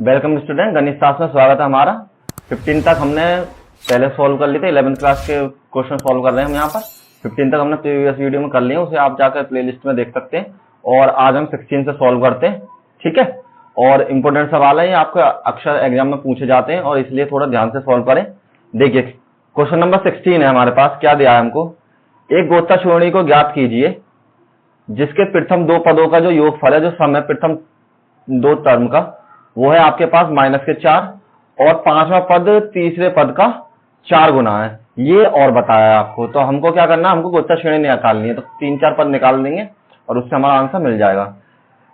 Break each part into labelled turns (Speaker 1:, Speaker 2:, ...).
Speaker 1: Welcome student, गणित शास्त्र में स्वागत है हमारा। 15 तक हमने पहले सॉल्व कर लिए थे। 11th क्लास के क्वेश्चन सॉल्व कर रहे हैं हम यहाँ पर। 15 तक हमने प्रीवियस वीडियो में कर लिए, उसे आप जाकर प्लेलिस्ट में देख सकते हैं। और आज हम 16 से सॉल्व करते हैं, ठीक है। और इंपॉर्टेंट सवाल है, ये आपके अक्सर एग्जाम में पूछे जाते हैं और इसलिए थोड़ा ध्यान से सॉल्व करें। देखिए क्वेश्चन नंबर 16 है हमारे पास। क्या दिया है हमको? एक गोता श्रेणी को ज्ञात कीजिए जिसके प्रथम दो पदों का जो योगफल है, जो सम है प्रथम दो टर्म का, वो है आपके पास -4 और पांचवा पद तीसरे पद का 4 गुना है। ये और बताया है आपको। तो हमको क्या करना है, हमको गोता श्रेणी निकालनी है। तो 3-4 पद निकाल देंगे और उससे हमारा आंसर मिल जाएगा।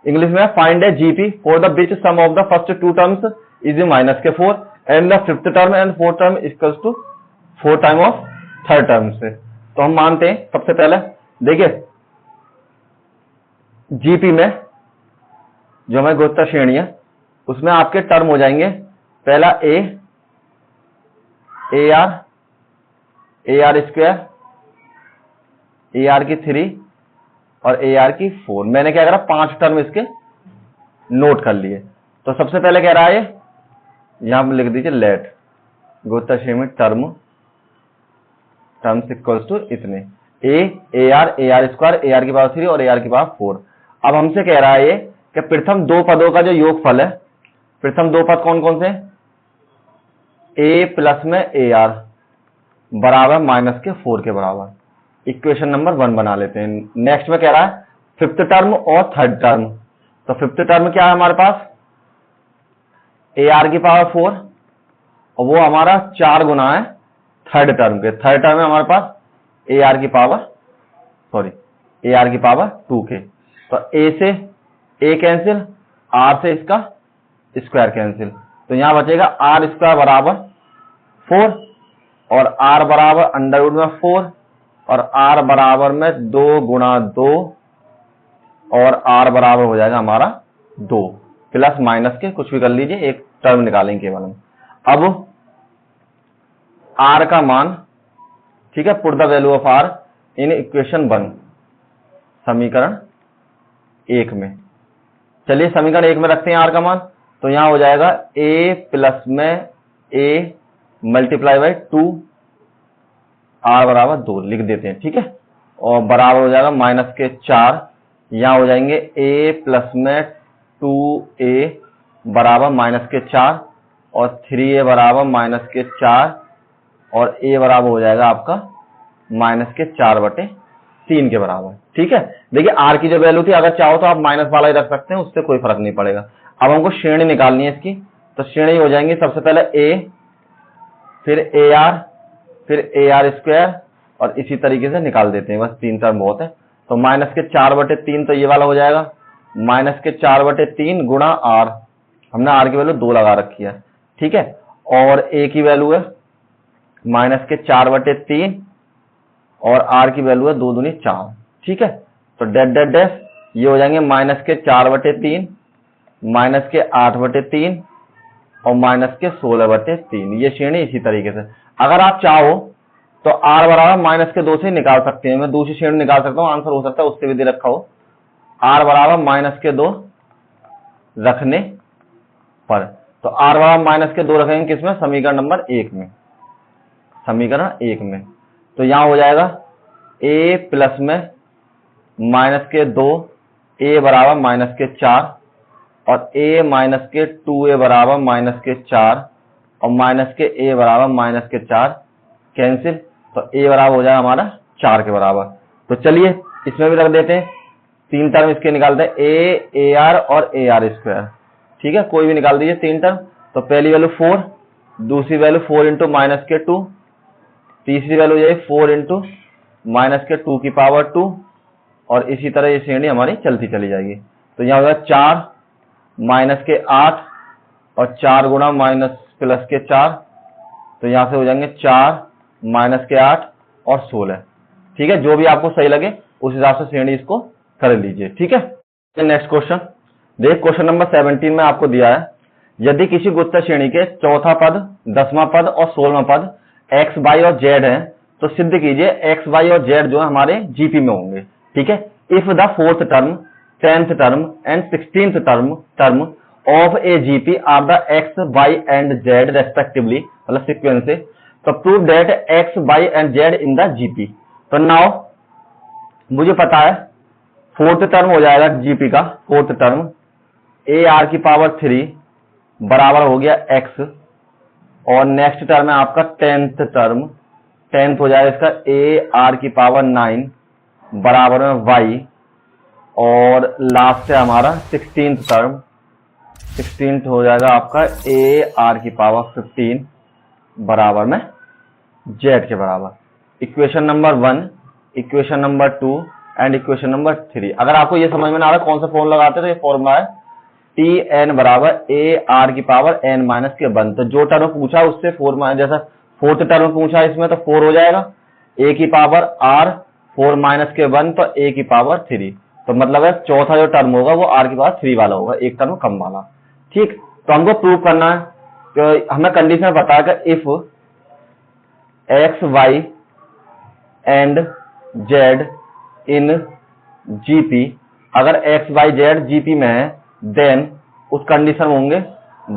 Speaker 1: इंग्लिश में find a GP for the which sum of the first two terms is -4 and the fifth term and fourth term equals to 4 time of third term से। तो हम मानते हैं सबसे पहले, देखिए जीपी में जो हमारी गोता श्रेणी है उसमें आपके टर्म हो जाएंगे, पहला A R square, A r की 3 और ए आर की 4। मैंने क्या करा, 5 टर्म इसके नोट कर लिए। तो सबसे पहले कह रहा है, यहां पर लिख दीजिए लेट गोता श्रेणी टर्म्स इक्वल्स टू इतने A R square, A r की पावर 3 और ए आर की पावर 4। अब हमसे कह रहा है ये कि प्रथम दो पदों का जो योगफल है, प्रथम दो पद कौन कौन से? ए प्लस में ए आर बराबर -4 के बराबर। इक्वेशन नंबर 1 बना लेते हैं। नेक्स्ट में कह रहा है फिफ्थ टर्म और थर्ड टर्म। तो फिफ्थ टर्म क्या है हमारे पास? ए आर की पावर 4 और वो हमारा 4 गुना है थर्ड टर्म के। थर्ड टर्म है हमारे पास ए आर की पावर 2 के। तो ए से ए कैंसिल, आर से इसका स्क्वायर कैंसिल। तो यहां बचेगा आर स्क्वायर बराबर 4 और आर बराबर अंडरवुड में 4 और आर बराबर में 2 गुणा 2 और आर बराबर हो जाएगा हमारा 2 प्लस माइनस के कुछ भी कर लीजिए, एक टर्म निकालेंगे केवल हम। अब आर का मान, ठीक है, put the value of r in equation 1, समीकरण 1 में। चलिए समीकरण 1 में रखते हैं आर का मान। तो यहां हो जाएगा a प्लस में a मल्टीप्लाई बाई 2, आर बराबर 2 लिख देते हैं, ठीक है। और बराबर हो जाएगा -4। यहां हो जाएंगे a प्लस में 2a बराबर -4 और 3a बराबर -4 और a बराबर हो जाएगा आपका -4/3 के बराबर, ठीक है। देखिए आर की जो वैल्यू थी, अगर चाहो तो आप माइनस वाला ही रख सकते हैं, उससे कोई फर्क नहीं पड़ेगा। अब हमको श्रेणी निकालनी है इसकी। तो श्रेणी हो जाएंगी सबसे पहले a, फिर ए आर, फिर ए आर स्क्वायर और इसी तरीके से निकाल देते हैं। बस 3 टर्म बहुत है। तो -4/3 तो ये वाला हो जाएगा, -4/3 गुणा आर। हमने आर की वैल्यू 2 लगा रखी है, ठीक है। और ए की वैल्यू है -4/3 और आर की वैल्यू है 2 दूनी 4, ठीक है। तो डैश ये हो जाएंगे -4/3, -8/3 और -16/3। ये श्रेणी इसी तरीके से। अगर आप चाहो तो r बराबर -2 से निकाल सकते हैं। मैं दूसरी श्रेणी निकाल सकता हूं, आंसर हो सकता है उससे भी दे रखा हो। r बराबर -2 रखने पर, तो r बराबर -2 रखेंगे किसमें? समीकरण नंबर 1 में, समीकरण 1 में। तो यहां हो जाएगा a प्लस में -2, a बराबर -4 और a -2a बराबर -4 और -a बराबर -4 कैंसिल। तो a बराबर हो जाएगा हमारा 4 के बराबर। तो चलिए इसमें भी रख देते हैं, 3 टर्म इसके निकालते हैं, a आर और ए आर स्क्वायर, ठीक है। कोई भी निकाल दीजिए 3 टर्म। तो पहली वैल्यू 4, दूसरी वैल्यू 4 इंटू -2, तीसरी वैल्यू ये 4 इंटू -2 की पावर 2 और इसी तरह ये श्रेणी हमारी चलती चली जाएगी। तो यहां होगा 4 -8 और 4 गुणा +4। तो यहां से हो जाएंगे 4 -8 और 16, ठीक है। जो भी आपको सही लगे उस हिसाब से श्रेणी इसको कर लीजिए, ठीक है। नेक्स्ट क्वेश्चन देख, क्वेश्चन नंबर 17 में आपको दिया है, यदि किसी गुप्त श्रेणी के चौथा पद, 10वां पद और 16वां पद x, y और z है, तो सिद्ध कीजिए x, y और z जो हमारे जीपी में होंगे, ठीक है। If the 4th term, 10th term and 16th term of a GP are the x y and z respectively, मतलब सीक्वेंस से, तो prove that x y and z in the GP. तो नाउ मुझे पता है फोर्थ टर्म हो जाएगा GP का, फोर्थ टर्म ए आर की पावर 3 बराबर हो गया एक्स, और नेक्स्ट टर्म है आपका टेंथ टर्म, टेंथ हो जाएगा इसका ए आर की पावर 9 बराबर में वाई, और लास्ट है हमारा 16th टर्म, 16th हो जाएगा आपका ए आर की पावर 15 बराबर में जेड के बराबर। Equation number 1, equation number 2 and equation number 3। अगर आपको ये समझ में ना आ रहा कौन सा फॉर्मूला लगाते हैं, तो ये फॉर्मूला है टी एन बराबर ए आर की पावर एन माइनस के 1। तो जो टर्म पूछा उससे 4 जैसा फोर्थ टर्म पूछा इसमें तो 4 हो जाएगा, ए की पावर आर 4 माइनस के 1 तो ए की पावर 3। तो मतलब है चौथा जो टर्म होगा वो आर की पावर 3 वाला होगा, एक टर्म कम वाला। ठीक, तो हमको प्रूव करना है कि हमें कंडीशन पता है कि if x y and z in GP, अगर एक्स वाई जेड जीपी में है देन उस कंडीशन में होंगे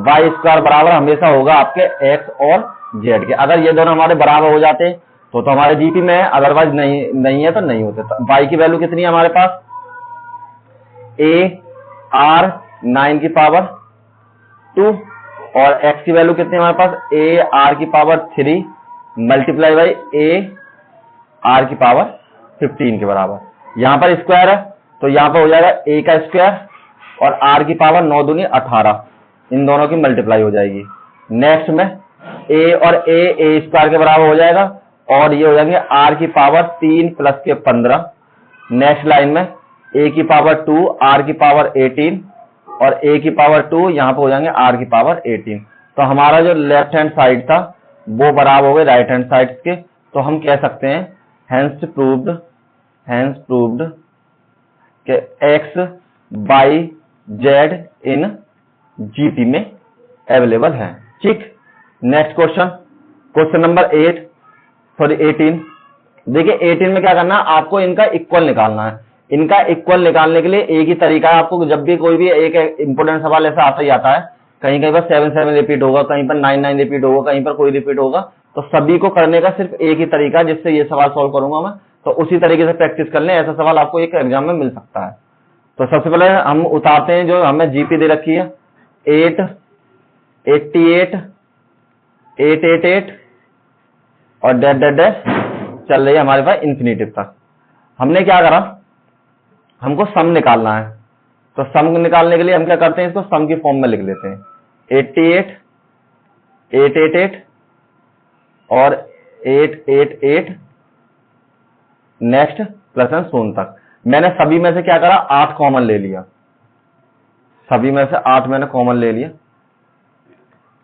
Speaker 1: वाई स्क्वायर बराबर हमेशा होगा आपके एक्स और जेड के। अगर ये दोनों हमारे बराबर हो जाते तो हमारे जीपी में है, अदरवाइज नहीं है तो नहीं होते। तो वाई की वैल्यू कितनी है हमारे पास, ए आर 9 की पावर 2, और एक्स की वैल्यू कितनी है हमारे पास, ए आर की power 3 multiply by A r की पावर 15 के बराबर। यहां पर स्क्वायर है तो यहां पर हो जाएगा ए का स्क्वायर और आर की पावर 9 दूनी 18, इन दोनों की मल्टीप्लाई हो जाएगी। नेक्स्ट में ए और ए स्क्वायर के बराबर हो जाएगा, और ये हो जाएंगे आर की पावर 3 प्लस के 15। नेक्स्ट लाइन में ए की पावर 2 आर की पावर 18 और ए की पावर 2 यहां पर हो जाएंगे आर की पावर 18। तो हमारा जो लेफ्ट हैंड साइड था वो बराबर हो गए राइट हैंड साइड के। तो हम कह सकते हैं हेंस प्रूव्ड कि x by Z in GP में अवेलेबल है। ठीक, नेक्स्ट क्वेश्चन, क्वेश्चन नंबर 18। देखिए 18 में क्या करना है, आपको इनका इक्वल निकालना है। इनका इक्वल निकालने के लिए एक ही तरीका है, आपको जब भी कोई भी एक इंपोर्टेंट सवाल ऐसा आता ही आता है, कहीं कहीं पर 7 रिपीट होगा, कहीं पर 9 रिपीट होगा, कहीं पर कोई रिपीट होगा, तो सभी को करने का सिर्फ एक ही तरीका है जिससे ये सवाल सॉल्व करूंगा मैं। तो उसी तरीके से प्रैक्टिस कर लें, ऐसा सवाल आपको एक एग्जाम में मिल सकता है। तो सबसे पहले हम उतारते हैं जो हमें जीपी दे रखी है 888 888 और डैश डैश डैश चल रही है हमारे पास इन्फिनिटी तक। हमने क्या करा, हमको सम निकालना है। तो सम निकालने के लिए हम क्या करते हैं, इसको सम की फॉर्म में लिख लेते हैं 88 888 और 888 नेक्स्ट प्लस एन शून्य तक। मैंने सभी में से क्या करा, 8 कॉमन ले लिया, सभी में से 8 मैंने कॉमन ले लिया।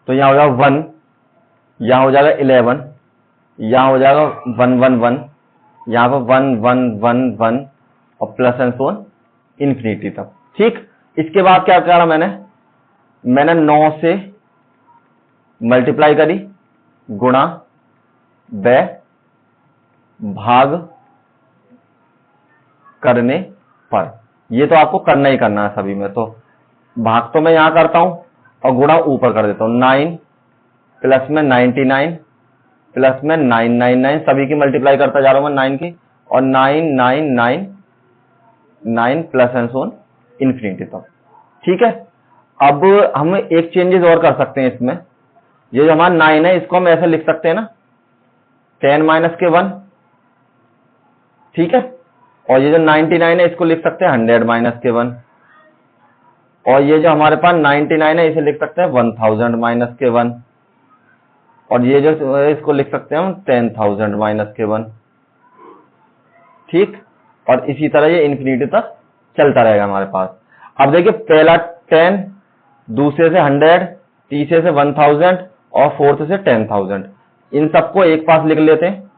Speaker 1: तो यहां हो जाएगा 1, यहां हो जाएगा 11, यहां हो जाएगा 1 1 1, यहां पर 1 1 1 1 और प्लस एन शून्य इन्फिनिटी तक। ठीक, इसके बाद क्या करा मैंने 9 से मल्टीप्लाई करी गुणा व भाग करने पर। ये तो आपको करना ही करना है सभी में, तो भाग तो मैं यहां करता हूं और गुणा ऊपर कर देता हूं। 9 प्लस में 99 प्लस में 999 सभी की मल्टीप्लाई करता जा रहा हूं मैं 9 की, और 9 प्लस एन सोन इन्फिनिटी तक। ठीक है, अब हम एक चेंजेस और कर सकते हैं इसमें। ये जो हमारा 9 है इसको हम ऐसे लिख सकते हैं ना 10 माइनस के 1। ठीक है, और ये जो 99 है इसको लिख सकते हैं 100 माइनस के 1, और ये जो हमारे पास 99 है इसे लिख सकते हैं 1000 माइनस के 1, और ये जो इसको लिख सकते हैं हम 10,000 माइनस के 1। ठीक, और इसी तरह ये इन्फिनिटी तक चलता रहेगा हमारे पास। अब देखिए पहला 10, दूसरे से 100, तीसरे से 1000 और फोर्थ से 10,000, इन सबको एक पास लिख लेते हैं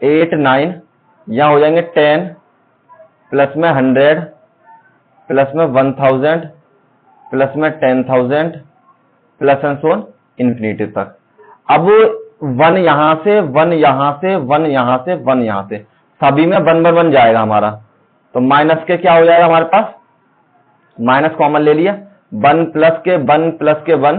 Speaker 1: 8 9, यहां हो जाएंगे 10 प्लस में 100 प्लस में 1000 प्लस में 10,000 plus and so on infinity तक। अब 1 यहां से 1 यहां से 1 यहां से 1 यहां से सभी में 1 1 जाएगा हमारा। तो माइनस के क्या हो जाएगा हमारे पास, माइनस कॉमन ले लिया, 1 प्लस के 1 प्लस के 1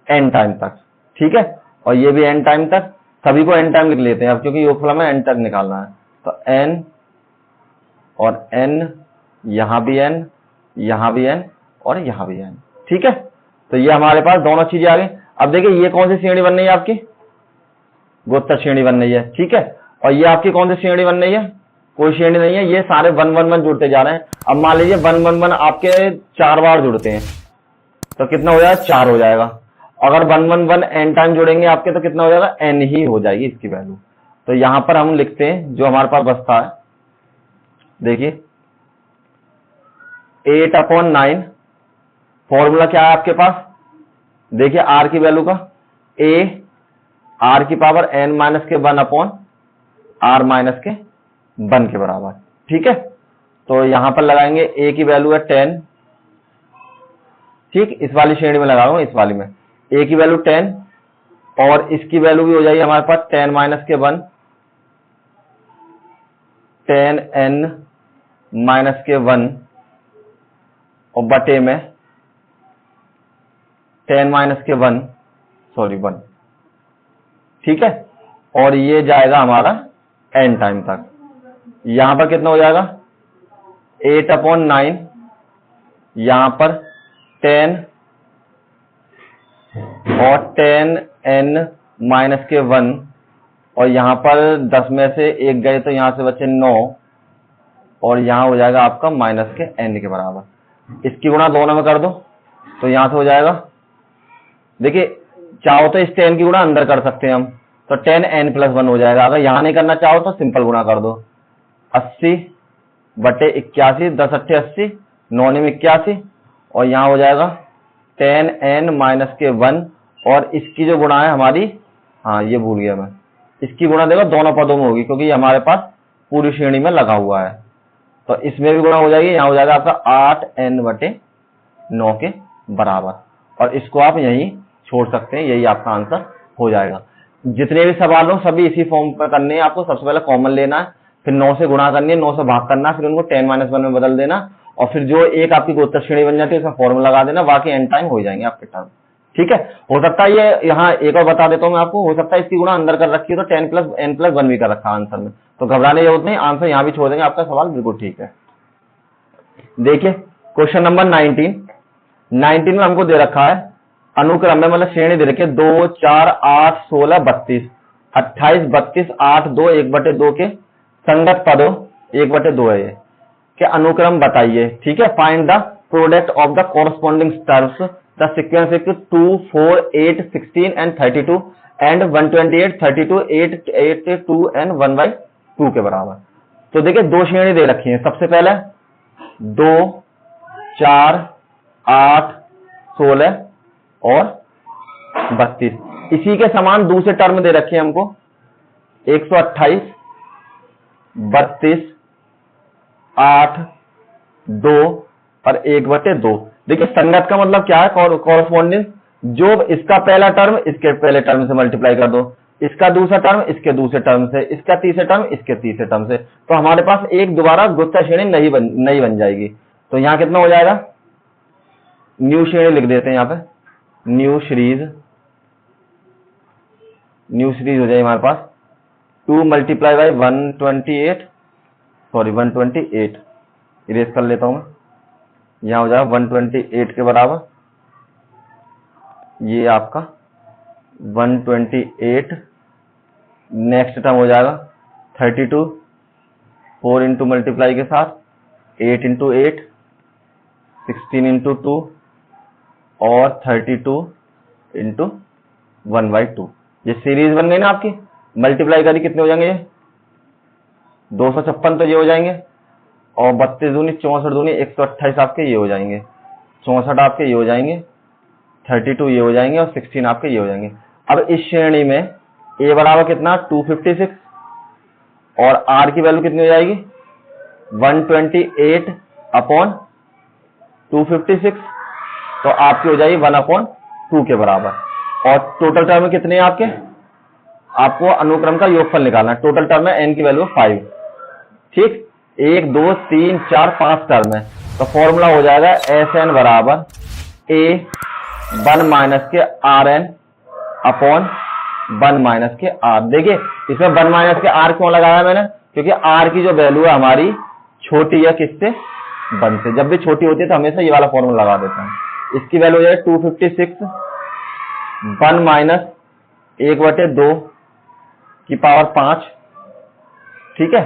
Speaker 1: n टाइम तक, ठीक है, और ये भी n टाइम तक, सभी को n टाइम लिख लेते हैं अब, क्योंकि योगफल में n तक निकालना है। तो n और n, यहां भी n, यहां भी n और यहां भी n, ठीक है। तो ये हमारे पास दोनों चीजें आ गई। अब देखिए ये कौन सी श्रेणी बन रही है आपकी, गुप्त श्रेणी बन रही है, ठीक है। और ये आपकी कौन सी श्रेणी बन रही है, कोई श्रेणी नहीं है, ये सारे 1 1 1 जुड़ते जा रहे हैं। अब मान लीजिए 1 1 1 आपके 4 बार जुड़ते हैं तो कितना हो जाएगा, 4 हो जाएगा। अगर 1 1 1 n टाइम जुड़ेंगे आपके तो कितना हो जाएगा, n ही हो जाएगी इसकी वैल्यू। तो यहां पर हम लिखते हैं जो हमारे पास बचता है, देखिए 8/9, फॉर्मूला क्या है आपके पास, देखिए r की वैल्यू का, a r की पावर n माइनस के 1 अपॉन r माइनस के 1 के बराबर, ठीक है। तो यहां पर लगाएंगे a की वैल्यू है 10, ठीक, इस वाली श्रेणी में लगा रहा हूं, इस वाली में a की वैल्यू 10 और इसकी वैल्यू भी हो जाएगी हमारे पास 10 माइनस के 1, 10n माइनस के 1 और बटे में 10 माइनस के 1, सॉरी 1, ठीक है। और ये जाएगा हमारा n टाइम तक। यहां पर कितना हो जाएगा, 8/9, यहां पर 10 और 10n माइनस के 1 और यहां पर 10 में से 1 गए तो यहां से बचे 9 और यहां हो जाएगा आपका माइनस के n के बराबर। इसकी गुणा दोनों में कर दो तो यहां से हो जाएगा, देखिए चाहो तो इस 10 की गुणा अंदर कर सकते हैं हम, तो 10n प्लस 1 हो जाएगा। अगर यहां नहीं करना चाहो तो सिंपल गुणा कर दो, 80/81, 10 8 80, 9 में 81 और यहां हो जाएगा 10n माइनस के 1 और इसकी जो गुणा है हमारी, हाँ ये भूल गया मैं, इसकी गुणा देखो दोनों पदों में होगी क्योंकि ये हमारे पास पूरी श्रेणी में लगा हुआ है, तो इसमें भी गुणा हो जाएगी। यहां हो जाएगा आपका 8n/9 के बराबर और इसको आप यहीं छोड़ सकते हैं, यही आपका आंसर हो जाएगा। जितने भी सवाल हो सभी इसी फॉर्म पर करने हैं आपको। सबसे पहले कॉमन लेना है, फिर 9 से गुणा करनी है, 9 से भाग करना है, फिर उनको 10 - 1 में बदल देना और फिर जो एक आपकी गोचर श्रेणी बन जाती है उसमें फॉर्मूला लगा देना, बाकी एन टाइम हो जाएंगे आपके टर्म, ठीक है। हो सकता है ये यहाँ एक और बता देता हूँ मैं आपको, हो सकता है इसकी गुणा अंदर कर रखी है तो 10 + n + 1 भी कर रखा है आंसर में, तो घबराने की जरूरत नहीं, आंसर यहाँ भी छोड़ देंगे, आपका सवाल बिल्कुल ठीक है। देखिए क्वेश्चन नंबर 19 में हमको दे रखा है अनुक्रम में, मतलब श्रेणी दे रखी है 2 4 8 16 32 28 32 8 2 1/2 के संगत पदों 1/2 है ये के अनुक्रम बताइए, ठीक है। Find the product of the corresponding terms, the sequence is 2 4 8 16 and 32 and 128 32 8 8 2 and 1/2 के बराबर। तो देखिए दो श्रेणी दे रखी है, सबसे पहले 2 4 8 16 और 32, इसी के समान दूसरे टर्म दे रखे हैं हमको 128 32 8 2 और 1/2। देखिए संगत का मतलब क्या है, कॉरस्पॉन्डिंग, जो इसका पहला टर्म इसके पहले टर्म से मल्टीप्लाई कर दो, इसका दूसरा टर्म इसके दूसरे टर्म से, इसका तीसरे टर्म इसके तीसरे टर्म से, तो हमारे पास एक दोबारा गुप्त श्रेणी नहीं बन जाएगी। तो यहां कितना हो जाएगा, न्यू श्रेणी लिख देते हैं, यहां पे न्यू सीरीज हो जाएगी हमारे पास 2 × 128 इरेज कर लेता हूं मैं, यहां हो जाएगा 128 के बराबर, ये आपका 128, नेक्स्ट टर्म हो जाएगा 32 4 इंटू मल्टीप्लाई के साथ 8 × 8 16 × 2 और 32 × 1/2। ये सीरीज बन गई ना आपकी, मल्टीप्लाई करी कितने हो जाएंगे, ये 256 तो ये हो जाएंगे और 32 दूनी 64 दूनी 128 आपके ये हो जाएंगे, 64 आपके ये हो जाएंगे, 32 ये हो जाएंगे और 16 आपके ये हो जाएंगे। अब इस श्रेणी में a बराबर कितना 256 और r की वैल्यू कितनी हो जाएगी 128/256, तो आपकी हो जाएगी 1/2 के बराबर। और टोटल टर्म कितने हैं आपके, आपको अनुक्रम का योगफल निकालना है। टोटल टर्म है n की वैल्यू 5, ठीक, 1 2 3 4 5 टर्म है, तो फॉर्मूला हो जाएगा एस एन बराबर ए 1 minus K are N upon 1 minus K are. देखिए इसमें 1 माइनस के आर क्यों लगाया मैंने, क्योंकि आर की जो वैल्यू है हमारी छोटी है किससे, 1 से। जब भी छोटी होती है तो हमेशा ये वाला फॉर्मूला लगा देता हूं। इसकी वैल्यू हो जाएगी 256 1 माइनस 1/2 की पावर 5, ठीक है,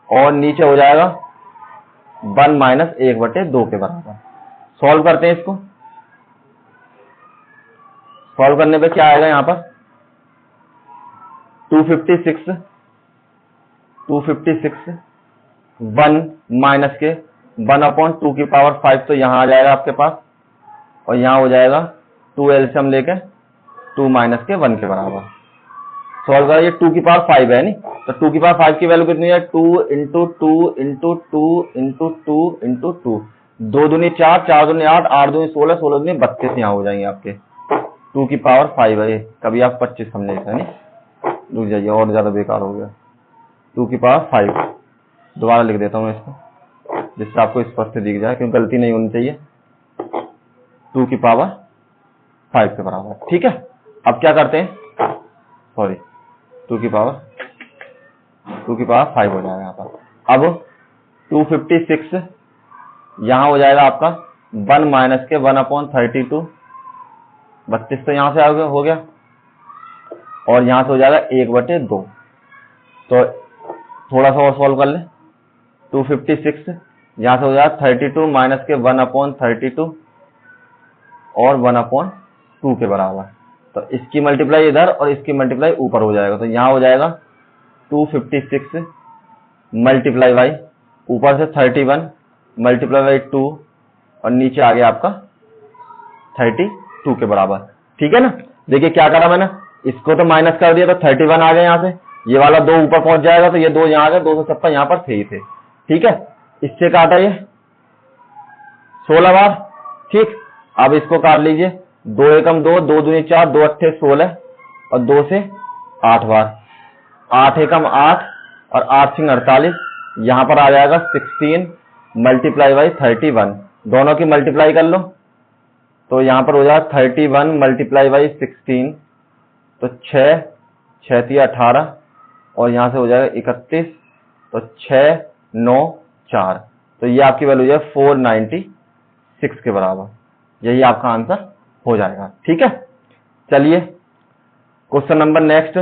Speaker 1: और नीचे हो जाएगा 1 माइनस 1/2 के बराबर। सॉल्व करते हैं इसको। सॉल्व करने पे क्या आएगा, यहां पर 256 1 माइनस के 1/2 की पावर 5, तो यहां आ जाएगा आपके पास, और यहां हो जाएगा 2 एलसीएम लेके 2 माइनस के 1 के बराबर। सॉल्व करा, ये 2 की पावर 5 है नहीं, तो 2 की पावर 5 की वैल्यू कितनी है, 2 इंटू 2 इंटू 2 इंटू 2 इंटू 2, 2 दूनी 4, 4 दूनी 8, 8 दूनी 16, 16 दूनी 32 यहाँ हो जाएंगे आपके। 2 की पावर 5 है ये, कभी आप 25 समझे थे नहीं, रुक जाइए और ज्यादा बेकार हो गया। 2 की पावर 5, दोबारा लिख देता हूँ इसको जिससे आपको स्पष्ट दिख जाए, क्योंकि गलती नहीं होनी चाहिए। 2 की पावर 5 के बराबर, ठीक है। अब क्या करते हैं, सॉरी 2 की पावर 5 हो जाएगा यहाँ पर। अब 256 यहां हो जाएगा आपका 1 माइनस के 1/32, 32 तो यहां से हो गया, और यहां से हो जाएगा 1/2। तो थोड़ा सा और सॉल्व कर ले। 256 यहां से हो जाएगा 32 माइनस के 1/32 और 1/2 के बराबर। तो इसकी मल्टीप्लाई इधर और इसकी मल्टीप्लाई ऊपर हो जाएगा, तो यहां हो जाएगा 256 मल्टीप्लाई बाई ऊपर से 31 मल्टीप्लाई बाई 2 और नीचे आ गया आपका 32 के बराबर, ठीक है ना। देखिए क्या करा मैंने, इसको तो माइनस कर दिया तो 31 आ गया, यहां से ये वाला 2 ऊपर पहुंच जाएगा, तो ये 2 यहां आ गए, 256 यहां पर थे ही थे, ठीक है। इससे काटा ये 16 बार, ठीक। अब इसको काट लीजिए, 2 एकम 2, 2 दूनी 4, 2 अट्ठे 16 और 2 से 8 बार, 8 एकम 8 और 8 सिंह 48, यहां पर आ जाएगा 16 मल्टीप्लाई बाई 31, दोनों की मल्टीप्लाई कर लो तो यहां पर हो जाएगा 31 मल्टीप्लाई बाई 16, तो 6 6 18 और यहां से हो जाएगा 31, तो 6 9 4, तो ये आपकी वैल्यू है 496 के बराबर। यही आपका आंसर हो जाएगा, ठीक है। चलिए क्वेश्चन नंबर नेक्स्ट,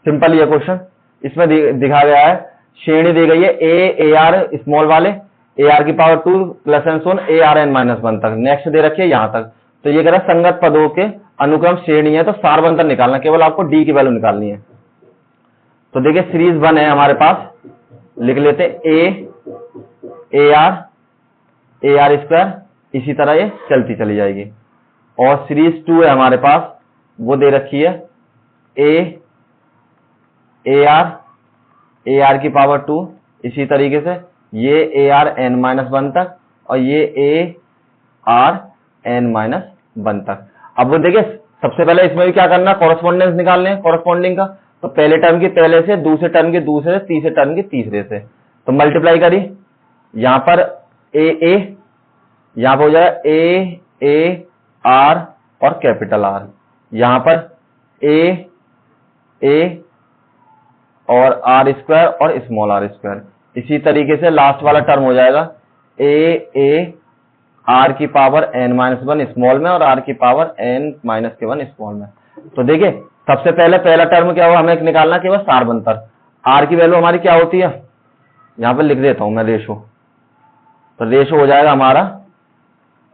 Speaker 1: सिंपल ये क्वेश्चन, इसमें दिखा गया है श्रेणी दी गई है ए आर स्मॉल वाले ए आर की पावर 2 प्लस एन सोन ए आर एन माइनस 1 तक, नेक्स्ट दे रखी है यहां तक। तो ये कह रहा है संगत पदों के अनुक्रम श्रेणी है, तो सारवंतर निकालना, केवल आपको डी की वैल्यू निकालनी है। तो देखिए सीरीज 1 है हमारे पास, लिख लेते ए आर स्क्वायर, इसी तरह ये चलती चली जाएगी। और सीरीज 2 है हमारे पास, वो दे रखी है ए आर की पावर 2, इसी तरीके से ये ए आर एन माइनस 1 तक और ये ए आर एन माइनस 1 तक। अब वो देखिए सबसे पहले इसमें भी क्या करना, कॉरेस्पॉन्डेंस निकालने हैं कॉरेस्पॉन्डिंग का। तो पहले टर्म की पहले से, दूसरे टर्म के दूसरे से, तीसरे टर्म के तीसरे से, तो मल्टीप्लाई करिए। यहां पर ए यहां पर हो जाएगा ए आर और कैपिटल आर, यहां पर ए और आर स्क्वायर और स्मॉल आर स्क्वायर। इसी तरीके से लास्ट वाला टर्म हो जाएगा ए आर की पावर एन माइनस 1 स्मॉल में और आर की पावर एन माइनस के 1 स्मॉल में। तो देखिए सबसे पहले पहला टर्म क्या हुआ, हमें निकालना केवल सारवंतर। आर की वैल्यू हमारी क्या होती है, यहां पर लिख देता हूं मैं रेशो। तो रेशो हो जाएगा हमारा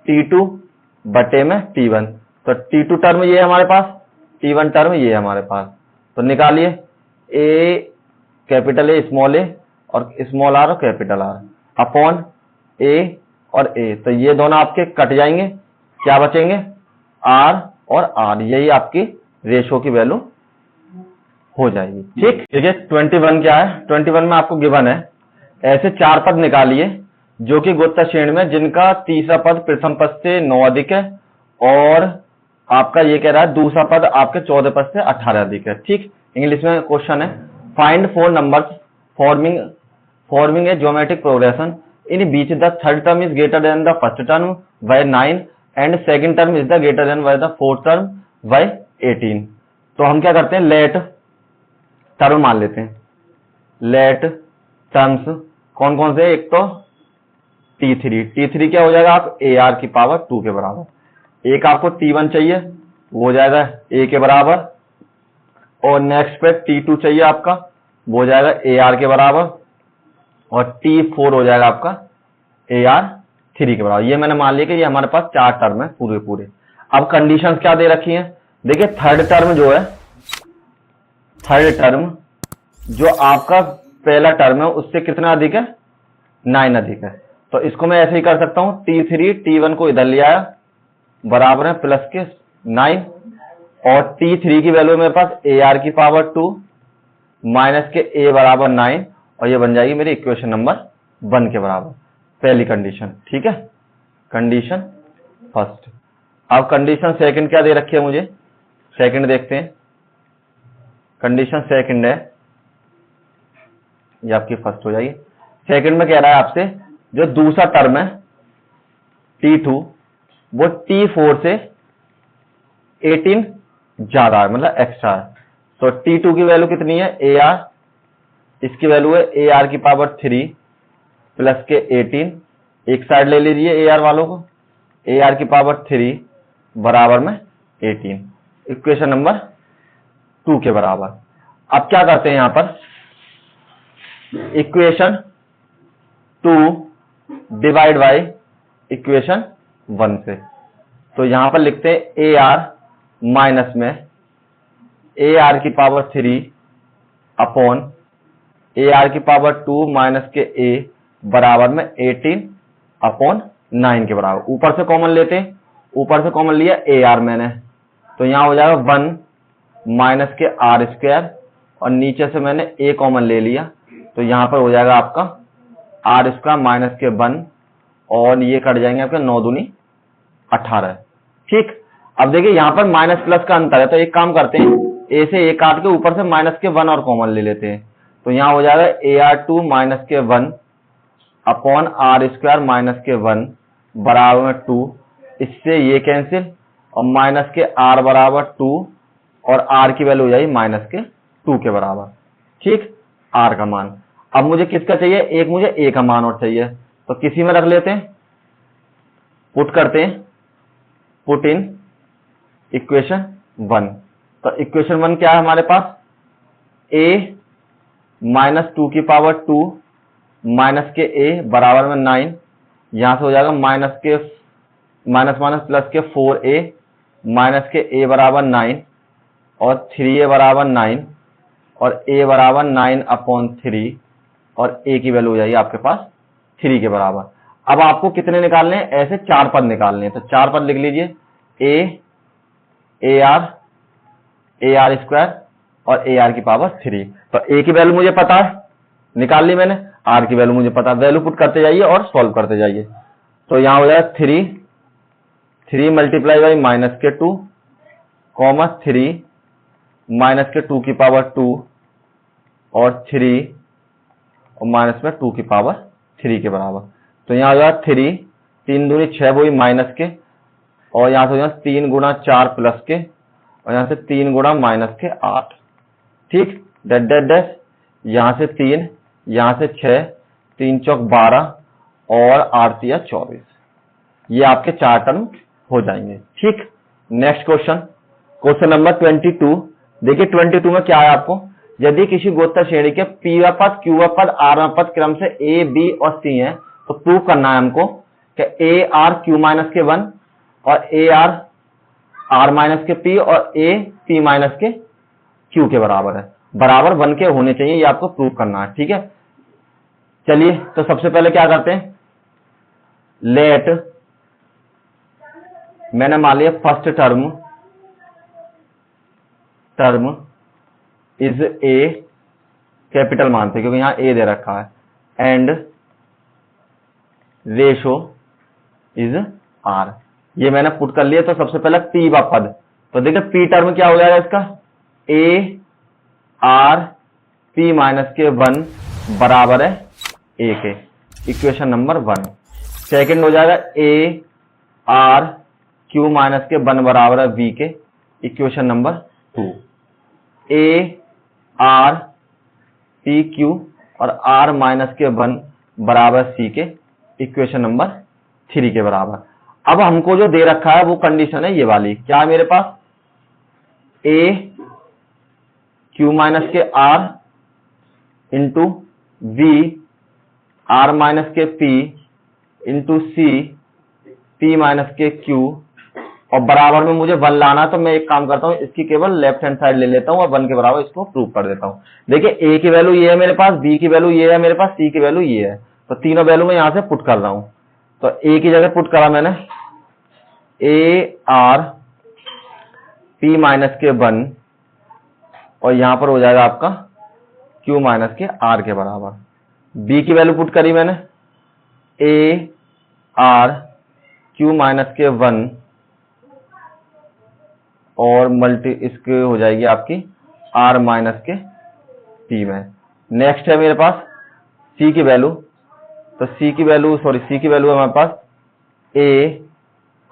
Speaker 1: T2 बटे में T1। तो T2 टर्म ये है हमारे पास, T1 टर्म ये है हमारे पास। तो निकालिए ए कैपिटल ए और स्मॉल आर और कैपिटल आर अपॉन ए और ए। तो ये दोनों आपके कट जाएंगे, क्या बचेंगे आर और आर, यही आपकी रेशो की वैल्यू हो जाएगी, ठीक। देखिए 21 क्या है, 21 में आपको गिवन है ऐसे 4 पद निकालिए जो कि गुप्त श्रेणी में जिनका तीसरा पद प्रथम पद से 9 अधिक है, और आपका ये कह रहा है दूसरा पद आपके 14 पद से 18 अधिक है, ठीक। इंग्लिश में क्वेश्चन है, find 4 numbers forming a geometric progression in beach the third term is greater than the first term by 9 and second term is the greater than by the fourth term by 18। तो हम क्या करते हैं, late term मान लेते हैं। Late terms कौन कौन से, एक तो T3 क्या हो जाएगा आप AR की पावर 2 के बराबर। एक आपको T1 चाहिए, वो हो जाएगा A के बराबर, और नेक्स्ट पे T2 चाहिए आपका, वो हो जाएगा AR के बराबर, और T4 हो जाएगा आपका AR3 के बराबर। ये मैंने मान लिया कि ये हमारे पास 4 टर्म है पूरे पूरे। अब कंडीशंस क्या दे रखी हैं, देखिए थर्ड टर्म जो है, थर्ड टर्म जो आपका पहला टर्म है उससे कितना अधिक है, 9 अधिक है। तो इसको मैं ऐसे ही कर सकता हूं, T3 T1 को इधर ले आया, बराबर है प्लस के 9, और T3 की वैल्यू मेरे पास AR की पावर 2 माइनस के A बराबर 9, और ये बन जाएगी मेरी इक्वेशन नंबर 1 के बराबर, पहली कंडीशन। ठीक है, कंडीशन फर्स्ट। अब कंडीशन सेकंड क्या दे रखी है मुझे, सेकंड देखते हैं। कंडीशन सेकंड है, ये आपकी फर्स्ट हो जाएगी। सेकंड में कह रहा है आपसे जो दूसरा टर्म है T2 वो T4 से 18 ज्यादा है, मतलब एक्स्ट्रा है। तो T2 की वैल्यू कितनी है AR, इसकी वैल्यू है AR की पावर 3 प्लस के 18, एक साइड ले लीजिए AR वालों को, AR की पावर 3 बराबर में 18, इक्वेशन नंबर 2 के बराबर। अब क्या करते हैं यहां पर, इक्वेशन 2 डिवाइड बाय इक्वेशन 1 से। तो यहां पर लिखते हैं AR माइनस में AR की पावर 3 अपॉन AR की पावर 2 माइनस के A बराबर में 18 अपॉन 9 के बराबर। ऊपर से कॉमन लेते हैं, ऊपर से कॉमन लिया AR मैंने, तो यहां हो जाएगा 1 माइनस के R स्क्वायर, और नीचे से मैंने A कॉमन ले लिया, तो यहां पर हो जाएगा आपका R स्क्वायर माइनस के 1, और ये कट जाएंगे आपके 9 दूनी 18। ठीक, अब देखिए यहां पर माइनस प्लस का अंतर है, तो एक काम करते हैं, A से A काट के ऊपर से माइनस के 1 और कॉमन ले लेते हैं। तो यहां हो जाएगा AR2 माइनस के 1 अपॉन R स्क्वायर माइनस के 1 बराबर में 2, इससे ये कैंसिल, और माइनस के R बराबर 2, और R की वैल्यू हो जाएगी माइनस के 2 के बराबर। ठीक, R का मान। अब मुझे किसका चाहिए, एक मुझे A का मान और चाहिए, तो किसी में रख लेते हैं, पुट करते हैं, पुट इन इक्वेशन 1। तो इक्वेशन 1 क्या है हमारे पास, A माइनस 2 की पावर 2 माइनस के A बराबर में 9, यहां से हो जाएगा माइनस के माइनस माइनस प्लस के 4A माइनस के A बराबर 9, और 3A बराबर 9, और A बराबर 9 अपॉन 3, और A की वैल्यू हो जाएगी आपके पास 3 के बराबर। अब आपको कितने निकालने हैं, ऐसे 4 पद निकालने हैं, तो 4 पद लिख लीजिए, AR स्क्वायर और AR की पावर 3। तो A की वैल्यू मुझे पता है, निकाल ली मैंने, R की वैल्यू मुझे पता है, वैल्यू पुट करते जाइए और सॉल्व करते जाइए। तो यहां हो जाएगा 3 मल्टीप्लाई बाई माइनस के 2 कॉमा 3 माइनस के 2 की पावर 2 और 3 और माइनस में 2 की पावर 3 के बराबर। तो यहां हो जाएगा 3 3 दूनी 6 वही माइनस के, और यहां से हो जाएगा 3 गुणा 4 प्लस के, और यहां से 3 गुणा माइनस के 8। ठीक, डेट डेट डेट, यहां से 3, यहां से 6, 3 चौक 12, और 8 या 24। ये आपके 4 टर्म हो जाएंगे। ठीक, नेक्स्ट क्वेश्चन, क्वेश्चन नंबर 22। देखिए 22 में क्या है आपको, यदि किसी गोचर श्रेणी के p पद, q पद, r पद क्रम से a, b और c है, तो प्रूव करना है हमको कि a r q माइनस के 1 और a r r माइनस के p और a p माइनस के q के बराबर है, बराबर 1 के होने चाहिए, ये आपको प्रूव करना है। ठीक है, चलिए तो सबसे पहले क्या करते हैं, लेट, मैंने मान लिया first term is a, capital मानते हैं क्योंकि यहां ए दे रखा है, एंड रेशो इज आर, ये मैंने पुट कर लिया। तो सबसे पहले पी व पद, तो देखिए पी टर्म क्या हो जाएगा इसका, ए आर पी माइनस के 1 बराबर है ए के। Equation number 1। सेकंड हो जाएगा ए आर क्यू माइनस के 1 बराबर है बी के, equation number 2। A R P Q और आर माइनस के 1 बराबर सी के, इक्वेशन नंबर 3 के बराबर। अब हमको जो दे रखा है वो कंडीशन है ये वाली, क्या है मेरे पास, A Q minus K R into V R minus K P into C P minus K Q, और बराबर में मुझे 1 लाना है। तो मैं एक काम करता हूं, इसकी केवल लेफ्ट हैंड साइड ले लेता हूं और 1 के बराबर इसको प्रूव कर देता हूं। देखिए ए की वैल्यू ये है मेरे पास, बी की वैल्यू ये है मेरे पास, सी की वैल्यू ये है, तो तीनों वैल्यू मैं यहां से पुट कर रहा हूं। तो ए की जगह पुट करा मैंने ए आर पी माइनस के 1 और यहां पर हो जाएगा आपका क्यू माइनस के आर के बराबर। बी की वैल्यू पुट करी मैंने ए आर क्यू माइनस के 1 और मल्टी इसके हो जाएगी आपकी आर माइनस के पी में। नेक्स्ट है मेरे पास सी की वैल्यू, तो सी की वैल्यू है हमारे पास ए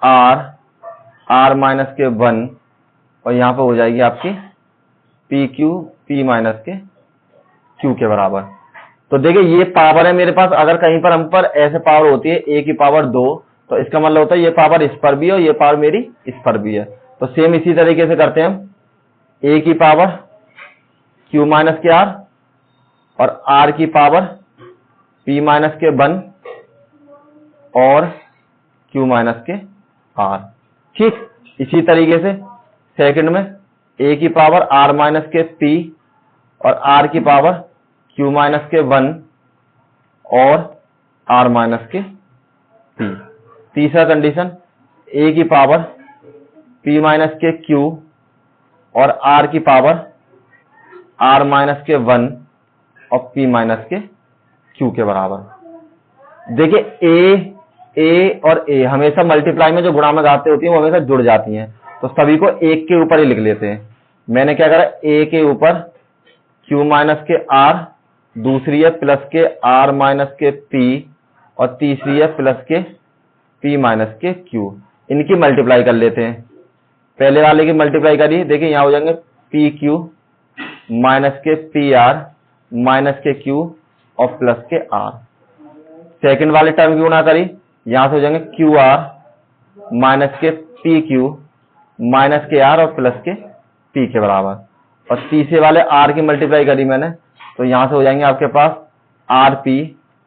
Speaker 1: आर माइनस के 1 और यहां पर हो जाएगी आपकी P Q P minus K Q के बराबर। तो देखिए ये पावर है मेरे पास, अगर कहीं पर हम पर ऐसे पावर होती है ए की पावर 2, तो इसका मतलब होता है ये पावर इस पर भी है और ये पावर मेरी इस पर भी है। तो सेम इसी तरीके से करते हैं हम, ए की power Q minus K are और आर की पावर पी माइनस के 1 और क्यू माइनस के आर। ठीक इसी तरीके से सेकंड में ए की power are minus K P और आर की पावर क्यू माइनस के 1 और आर माइनस के पी। तीसरा कंडीशन ए की power P minus K Q और आर की पावर आर माइनस के 1 और पी माइनस के क्यू के बराबर। देखिए ए और ए हमेशा मल्टीप्लाई में जो गुणा में घातें होती हैं वो हमेशा जुड़ जाती हैं, तो सभी को एक के ऊपर ही लिख लेते हैं। मैंने क्या करा, ए के ऊपर क्यू माइनस के आर, दूसरी है प्लस के आर माइनस के पी और तीसरी है प्लस के पी माइनस के क्यू, इनकी मल्टीप्लाई कर लेते हैं। पहले वाले की मल्टीप्लाई करिए, देखिए यहां हो जाएंगे P Q minus K P R minus K Q और प्लस के आर। सेकंड वाले टर्म की गुणा करी, यहां से हो जाएंगे Q R minus K P Q minus K are और प्लस के पी के बराबर। और तीसरे वाले आर की मल्टीप्लाई करी मैंने, तो यहां से हो जाएंगे आपके पास R P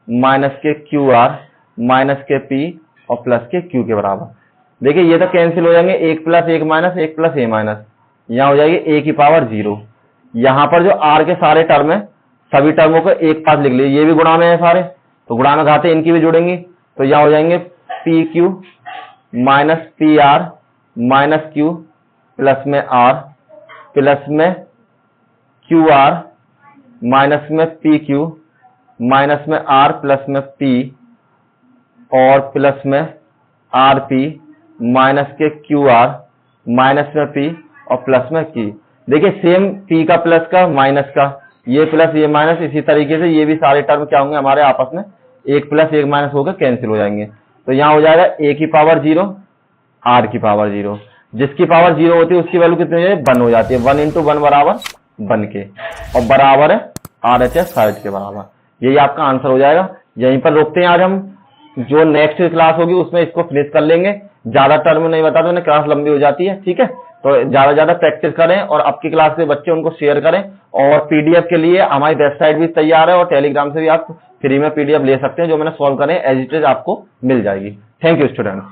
Speaker 1: minus K Q R minus K P और प्लस के क्यू के बराबर। देखिए ये तो कैंसिल हो जाएंगे, 1 प्लस 1 माइनस 1 प्लस ए माइनस, यहां हो जाएगी ए की पावर 0। यहां पर जो आर के सारे टर्म है सभी टर्मों को एक पास लिख लीजिए, ये भी गुणा में है सारे, तो गुणा में घाते इनकी भी जुड़ेंगी, तो यहां हो जाएंगे P Q minus P R minus Q plus में आर प्लस में क्यू आर माइनस में पी क्यू माइनस में आर प्लस में पी और प्लस में R P minus K Q R minus में पी और प्लस में की। देखिए सेम पी का प्लस का माइनस का, ये प्लस ये माइनस, इसी तरीके से ये भी सारे टर्म क्या होंगे हमारे आपस में 1 प्लस 1 माइनस होकर कैंसिल हो जाएंगे। तो यहां हो जाएगा ए की पावर 0 आर की पावर 0, जिसकी पावर 0 होती है उसकी वैल्यू कितनी है 1 हो जाती है, 1 इंटू 1 बराबर 1 के और बराबर है RHS साइड के बराबर। यही आपका आंसर हो जाएगा। यहीं पर रोकते हैं आज हम, जो नेक्स्ट क्लास होगी उसमें इसको फिनिश कर लेंगे। ज्यादा टर्म नहीं बता दो, क्लास लंबी हो जाती है। ठीक है, तो ज्यादा प्रैक्टिस करें और आपकी क्लास के बच्चे उनको शेयर करें। और पीडीएफ के लिए हमारी वेबसाइट भी तैयार है और टेलीग्राम से भी आप फ्री में पीडीएफ ले सकते हैं, जो मैंने सॉल्व करें एज इट इज आपको मिल जाएगी। Thank you students.